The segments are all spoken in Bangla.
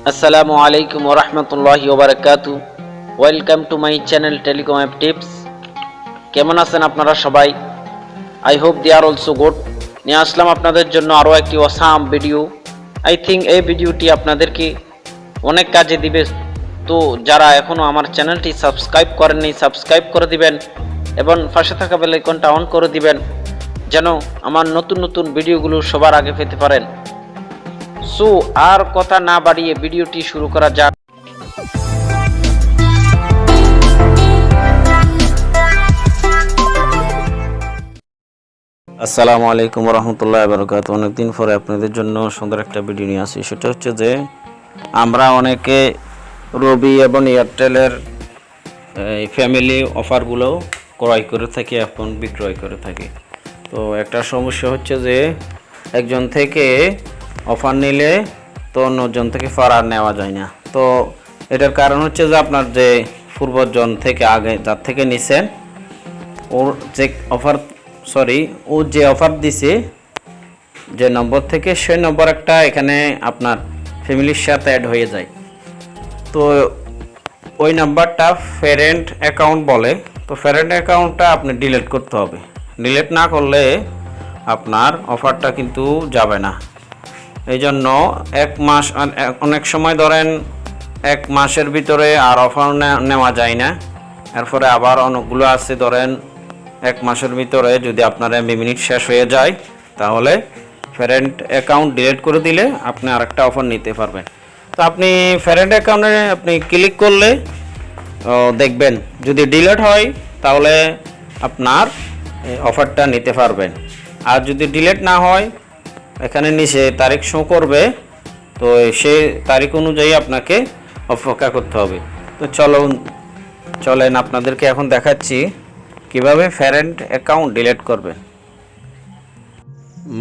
আসসালামু আলাইকুম ওয়া রাহমাতুল্লাহি ওয়া বারাকাতুহু। Welcome to my channel telecom app tips. কেমন আছেন আপনারা সবাই? I hope they are also good. নিয়ে আসলাম আপনাদের জন্য আরও একটি অসাম ভিডিও। আই থিঙ্ক এই ভিডিওটি আপনাদেরকে অনেক কাজে দিবে। তো যারা এখনও আমার চ্যানেলটি সাবস্ক্রাইব করেননি সাবস্ক্রাইব করে দিবেন এবং পাশে থাকা বেল আইকনটা অন করে দিবেন যেন আমার নতুন নতুন ভিডিওগুলো সবার আগে পেতে পারেন। সো আর কথা না বাড়িয়ে ভিডিওটি শুরু করা যাক। আসসালামু আলাইকুম রহমতুল্লাহ বরকাত। অনেকদিন পরে আপনাদের জন্য সুন্দর একটা ভিডিও নিয়ে আসি। সেটা হচ্ছে যে আমরা অনেকে রবি এবং এয়ারটেলের ফ্যামিলি অফারগুলো ক্রয় করে থাকি, এখন বিক্রয় করে থাকি। তো একটা সমস্যা হচ্ছে যে একজন থেকে অফার নিলে তো অন্যজন থেকে আর নেওয়া যায় না। তো এটার কারণ হচ্ছে যে আপনার যে পূর্বজন থেকে আগে যার থেকে নিছেন ওর যে ও যে অফার দিছে যে নম্বর থেকে সেই নম্বর একটা এখানে আপনার ফ্যামিলির সাথে অ্যাড হয়ে যায়। তো ওই নাম্বারটা প্যারেন্ট অ্যাকাউন্ট বলে। তো প্যারেন্ট অ্যাকাউন্টটা আপনি ডিলিট করতে হবে। ডিলিট না করলে আপনার অফারটা কিন্তু যাবে না। এই জন্য এক মাস, অনেক সময় ধরেন এক মাসের ভিতরে আর অফার নেওয়া যায় না। এরপরে আবার অনেকগুলো আছে, ধরেন এক মাসের ভিতরে যদি আপনার এমবি মিনিট শেষ হয়ে যায় তাহলে প্যারেন্ট অ্যাকাউন্ট ডিলিট করে দিলে আপনি আরেকটা অফার নিতে পারবেন। তো আপনি প্যারেন্ট অ্যাকাউন্টে আপনি ক্লিক করলে দেখবেন যদি ডিলিট হয় তাহলে আপনার অফারটা নিতে পারবেন। আর যদি ডিলিট না হয় এখানে নিচে তারিখ শো করবে, তো সেই তারিখ অনুযায়ী আপনাকে অপেক্ষা করতে হবে। তো চলেন আপনাদেরকে এখন দেখাচ্ছি কিভাবে প্যারেন্ট অ্যাকাউন্ট ডিলিট করবেন।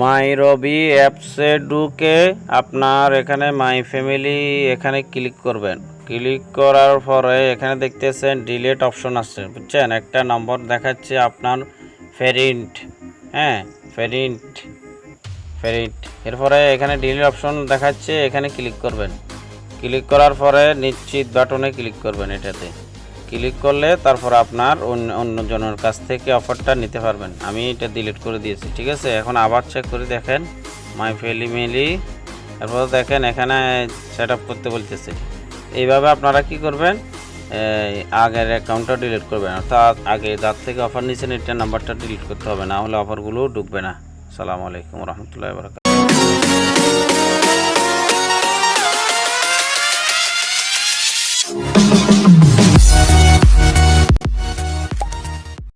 মাই রবি অ্যাপসে ঢুকে আপনার এখানে মাই ফ্যামিলি এখানে ক্লিক করবেন। ক্লিক করার পরে এখানে দেখতেছেন ডিলিট অপশন আছে, বুঝছেন? একটা নম্বর দেখাচ্ছে আপনার প্যারেন্ট, প্যারেন্ট। এরপরে এখানে ডিলিট অপশন দেখাচ্ছে, এখানে ক্লিক করবেন। ক্লিক করার পরে নিশ্চিত বাটনে ক্লিক করবেন। এটাতে ক্লিক করলে তারপর আপনার অন্যজনের কাছ থেকে অফারটা নিতে পারবেন। আমি এটা ডিলিট করে দিয়েছি, ঠিক আছে? এখন আবার চেক করে দেখেন মাই ফ্যামিলি, এরপর দেখেন এখানে সেট আপ করতে বলতেছে। এইভাবে আপনারা কি করবেন, আগের অ্যাকাউন্টটা ডিলিট করবেন, অর্থাৎ আগে যার থেকে অফার নিয়েছেন এটা নাম্বারটা ডিলিট করতে হবে, না হলে অফারগুলো ঢুকবে না। আসসালামু আলাইকুম রহমতুল্লাহি ওয়া বারাকাতুহু।